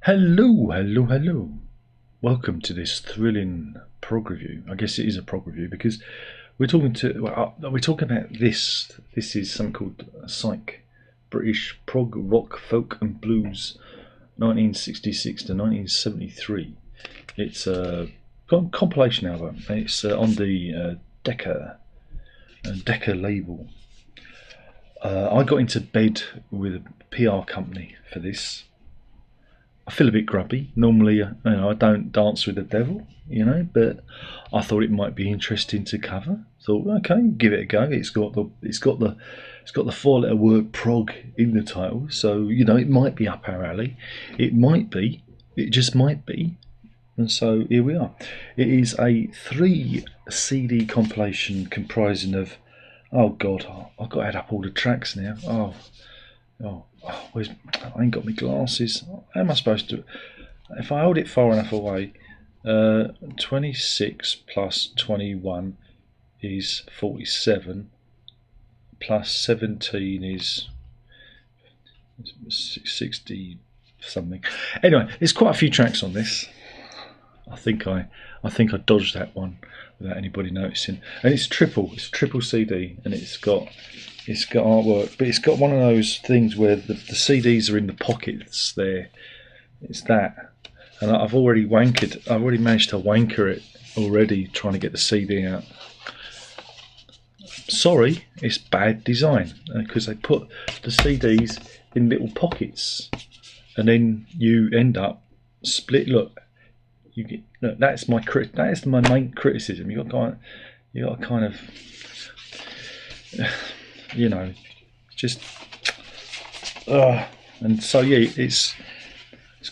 Hello, hello, hello. Welcome to this thrilling prog review. I guess it is a prog review because we're talking about this. This is something called PSYCH, British prog rock, folk and blues, 1966 to 1973. It's a compilation album. It's on the Decca label. I got into bed with a PR company for this. I feel a bit grubby. Normally, I don't dance with the devil, but I thought it might be interesting to cover. Thought, okay, give it a go. It's got the 4-letter word prog in the title, so it might be up our alley. It might be. It just might be. And so here we are. It is a 3 CD compilation comprising of, oh God, I've got to add up all the tracks now. I ain't got my glasses. How am I supposed to? If I hold it far enough away, 26 plus 21 is 47, plus 17 is 60 something. Anyway, there's quite a few tracks on this. I think I dodged that one without anybody noticing. And it's triple CD, and it's got artwork, but it's got one of those things where the CDs are in the pockets there. It's that, and I've already managed to wanker it already, trying to get the CD out. Sorry, it's bad design because they put the CDs in little pockets, and then you end up split. Look, that's my main criticism. You got to kind of just and so yeah, it's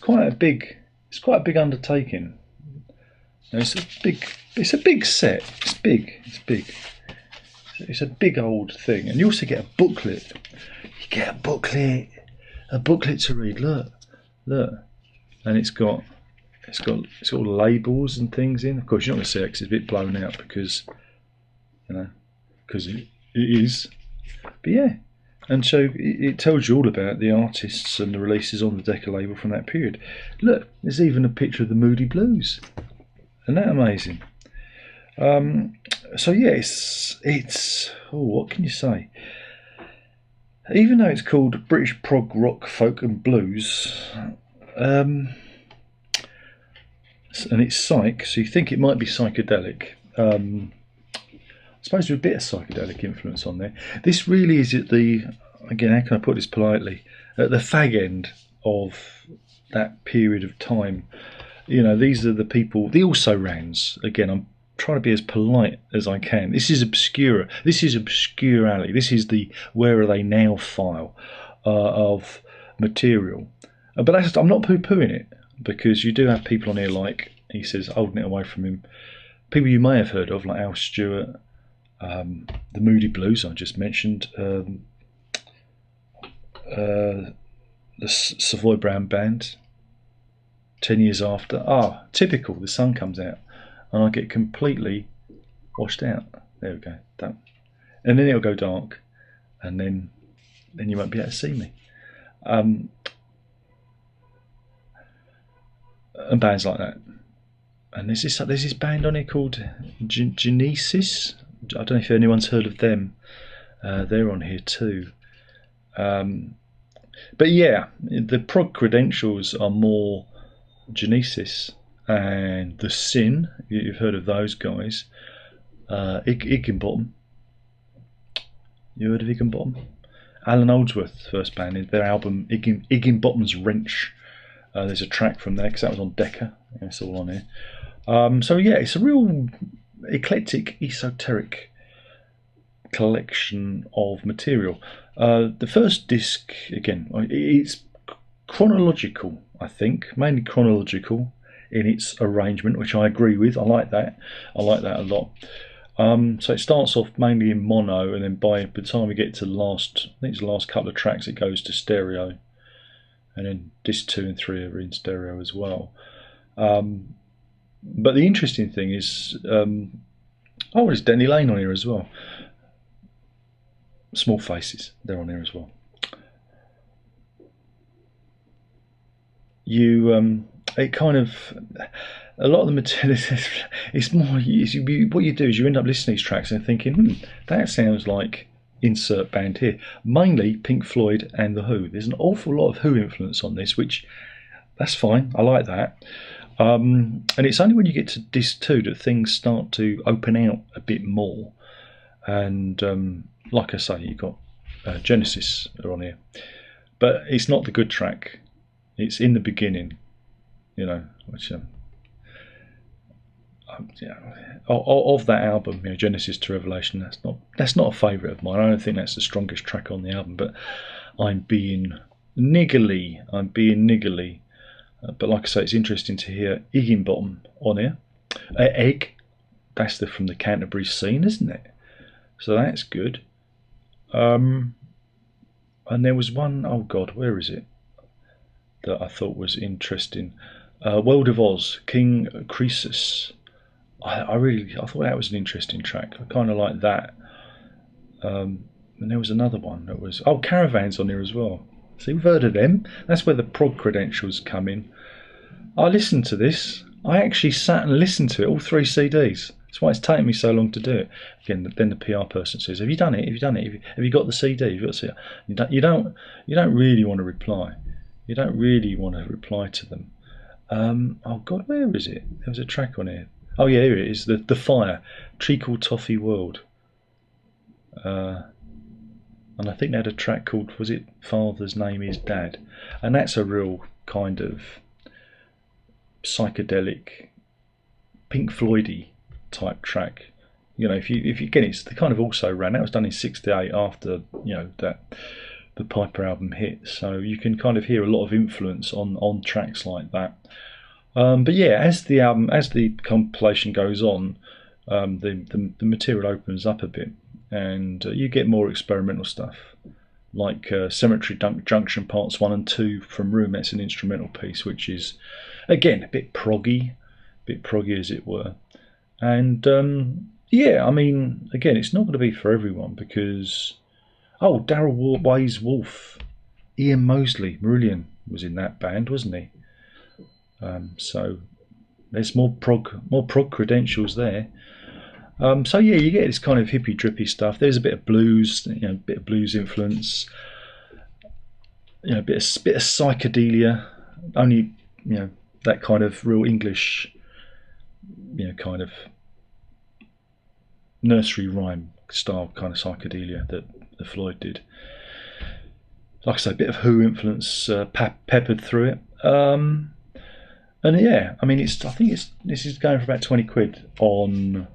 quite a big undertaking. It's a big set. It's a big old thing, and you also get a booklet. You get a booklet to read. Look, and it's got all the labels and things in. Of course, you're not going to see it because it's a bit blown out because it is. But yeah, and so it tells you all about the artists and the releases on the Decca label from that period. Look, there's even a picture of the Moody Blues. Isn't that amazing? So yeah, it's what can you say? Even though it's called British prog rock, folk and blues, and it's psych, so you think it might be psychedelic. I suppose with a bit of psychedelic influence on there. This really is at how can I put this politely, at the fag end of that period of time. These are the people, the also-rans. Again, I'm trying to be as polite as I can. This is obscure alley. This is the where are they now file of material. But I'm not poo-pooing it, because you do have people on here like, he says, holding it away from him, people you may have heard of, like Al Stewart, the Moody Blues I just mentioned, the Savoy Brown Band, 10 years after. Typical, the sun comes out and I get completely washed out. There we go, done. And then it'll go dark, and then you won't be able to see me. And bands like that. And there's this band on here called Genesis. I don't know if anyone's heard of them. They're on here too. But yeah, the prog credentials are more Genesis and The Sin. You've heard of those guys. Higginbottom. You heard of Higginbottom? Alan Oldsworth's first band, their album Higginbottom's Wrench. There's a track from there because that was on Decca. It's all on here. So yeah, it's a real eclectic, esoteric collection of material. The first disc, again, it's chronological, I think, mainly chronological in its arrangement, which I agree with. I like that a lot. So it starts off mainly in mono, and then by the time we get to the last couple of tracks, it goes to stereo, and then disc 2 and 3 are in stereo as well. But the interesting thing is, there's Denny Lane on here as well. Small Faces, they're on here as well. it kind of, a lot of the material, it's more, what you do is you end up listening to these tracks and thinking, that sounds like insert band here. Mainly Pink Floyd and The Who. There's an awful lot of Who influence on this, which, that's fine, I like that. And it's only when you get to disc 2 that things start to open out a bit more. And like I say, you've got Genesis are on here. But it's not the good track. It's In the Beginning, which... of that album, Genesis to Revelation, that's not a favourite of mine. I don't think that's the strongest track on the album, but I'm being niggly. But like I say, it's interesting to hear Higginbottom on here. Egg, that's from the Canterbury scene, isn't it? So that's good. And there was one, oh God, where is it? That I thought was interesting. World of Oz, King Croesus. I thought that was an interesting track. I kind of like that. And there was another one that was, Caravan's on here as well. See, we've heard of them. That's where the prog credentials come in. I listened to this. I actually sat and listened to it, all 3 CDs. That's why it's taken me so long to do it. Again, then the PR person says, "Have you done it? Have you done it? Have you got the CD? Have you got the CD?" You don't really want to reply. You don't really want to reply to them. Oh God, where is it? There was a track on here. Oh yeah, here it is. The Fire, Treacle Toffee World. And I think they had a track called, was it Father's Name is Dad? And that's a real kind of psychedelic, Pink Floyd-y type track. If you get it, it's the kind of also ran. That was done in '68 after that the Piper album hit. So you can kind of hear a lot of influence on tracks like that. But yeah, as the compilation goes on, the material opens up a bit, and you get more experimental stuff, like Cemetery Junction Parts 1 and 2 from Room. That's an instrumental piece, which is, again, a bit proggy as it were. And yeah, I mean, again, it's not going to be for everyone, because Daryl Ways Wolf, Ian Mosley, Marillion was in that band, wasn't he? So there's more prog credentials there. So yeah, you get this kind of hippy drippy stuff. There's a bit of blues, a bit of blues influence, a bit of psychedelia. Only that kind of real English, kind of nursery rhyme style kind of psychedelia that the Floyd did. Like I say, a bit of Who influence peppered through it. And yeah, I mean, this is going for about 20 quid on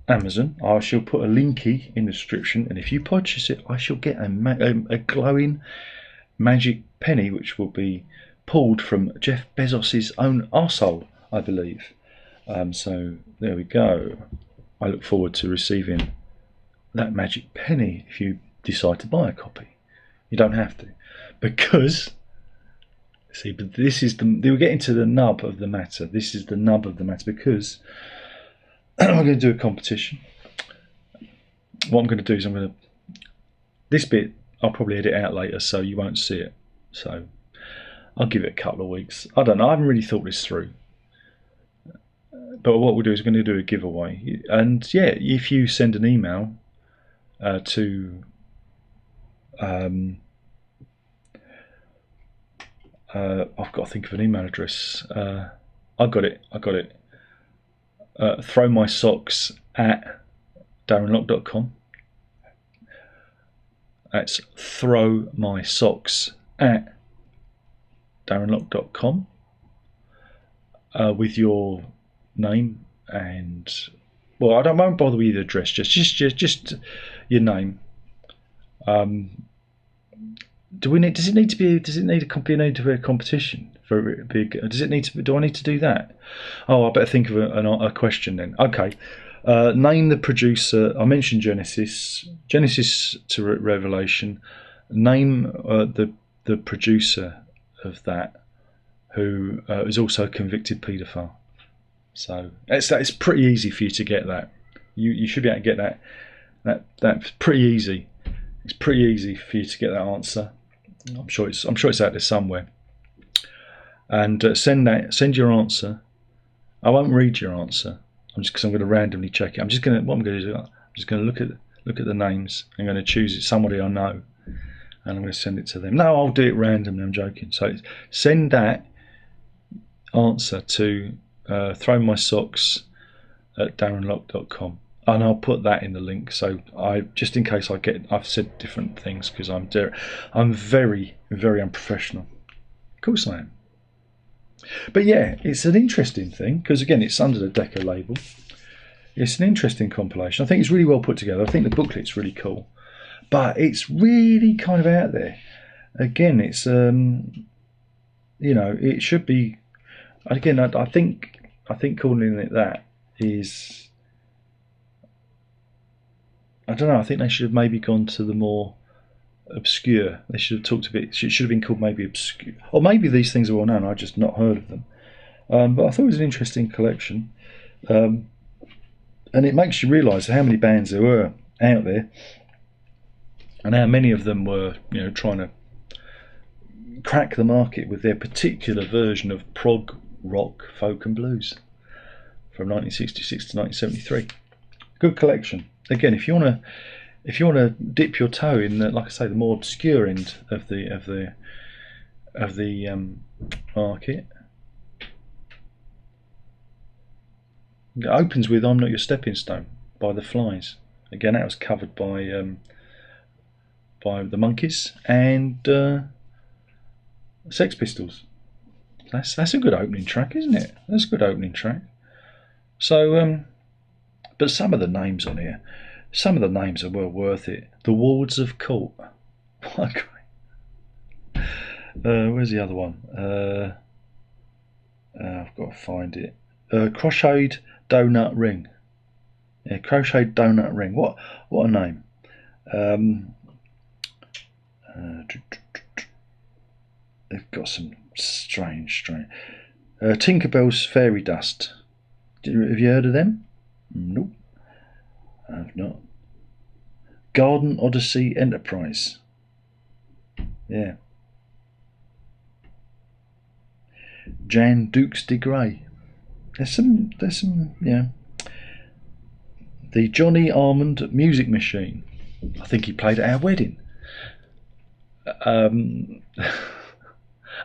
Amazon. I shall put a linky in the description, and if you purchase it, I shall get a glowing magic penny, which will be pulled from Jeff Bezos's own arsehole, I believe. So there we go. I look forward to receiving that magic penny if you decide to buy a copy. You don't have to, because see, but we're getting to the nub of the matter. This is the nub of the matter, because I'm going to do a competition. What I'm going to do is this bit I'll probably edit out later, so you won't see it. So I'll give it a couple of weeks. I don't know. I haven't really thought this through. But what we'll do is we're going to do a giveaway. And yeah, if you send an email to I've got to think of an email address. I got it. throwmysocks@darrenlock.com. That's throwmysocks@darrenlock.com, with your name and, well, I won't bother with the address. Just your name. Do I need to be a competition for a big? Do I need to do that? I better think of a question then. Okay. Name the producer. I mentioned Genesis to Revelation. Name the producer of that, who is also a convicted paedophile. So it's pretty easy for you to get that. You should be able to get that. That's pretty easy. It's pretty easy for you to get that answer. I'm sure it's out there somewhere. and send your answer. I won't read your answer. Because I'm going to randomly check it. I'm just going to look at the names. I'm going to choose somebody I know, and I'm going to send it to them. No, I'll do it randomly. I'm joking. So send that answer to throwmysocks@darrenlock.com, and I'll put that in the link. So just in case I've said different things, because I'm very, very unprofessional. Of course I am. But yeah, it's an interesting thing, because again, it's under the Decca label. It's an interesting compilation. I think it's really well put together. I think the booklet's really cool, but it's really kind of out there. Again, it's it should be. Again, I think calling it that is, I don't know. I think they should have maybe gone to the more obscure. They should have talked a bit. It should have been called maybe obscure, or maybe these things are well known. I've just not heard of them. But I thought it was an interesting collection, and it makes you realise how many bands there were out there, and how many of them were, trying to crack the market with their particular version of prog rock, folk, and blues from 1966 to 1973. Good collection. Again, if you want to dip your toe in the, like I say, the more obscure end of the market, it opens with "I'm Not Your Stepping Stone" by the Flies. Again, that was covered by the Monkees and Sex Pistols. That's a good opening track, isn't it? That's a good opening track. So, but some of the names on here, some of the names are well worth it. The Wards of Court. Okay. Where's the other one? I've got to find it. Crocheted Donut Ring. Yeah, Crocheted Donut Ring. What a name. They've got some strange. Tinkerbell's Fairy Dust. Have you heard of them? Nope. I've not. Garden Odyssey Enterprise. Yeah. Jan Dukes de Grey. There's some, yeah. The Johnny Almond Music Machine. I think he played at our wedding.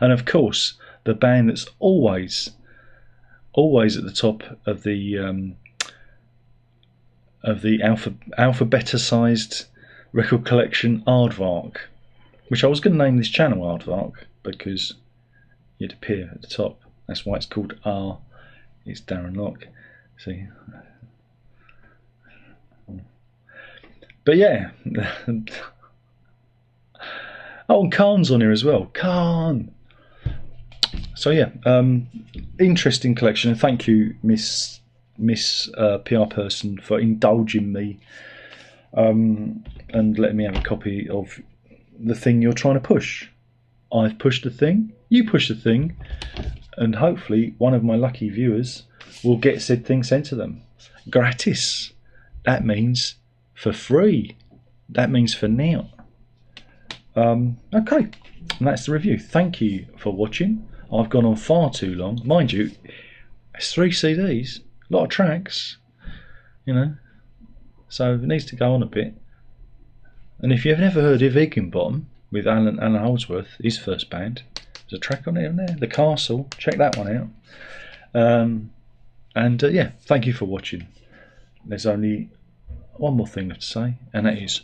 And of course, the band that's always at the top of the alphabeta-sized record collection, Aardvark, which I was going to name this channel Aardvark because you'd appear at the top. That's why it's called R. It's Darren Lock. See. But yeah. Oh, and Khan's on here as well. Khan. So yeah, interesting collection, and thank you, Miss PR person, for indulging me and letting me have a copy of the thing you're trying to push. I've pushed the thing, you push the thing, and hopefully one of my lucky viewers will get said thing sent to them. Gratis. That means for free. That means for now. Okay, and that's the review. Thank you for watching. I've gone on far too long. Mind you, it's 3 CDs, a lot of tracks, so it needs to go on a bit. And if you've never heard of Higginbottom with Alan Holdsworth, his first band, there's a track on it, isn't there? The Castle, check that one out. Yeah, thank you for watching. There's only one more thing left to say, and that is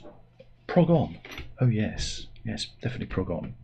prog on. Oh yes, definitely prog on.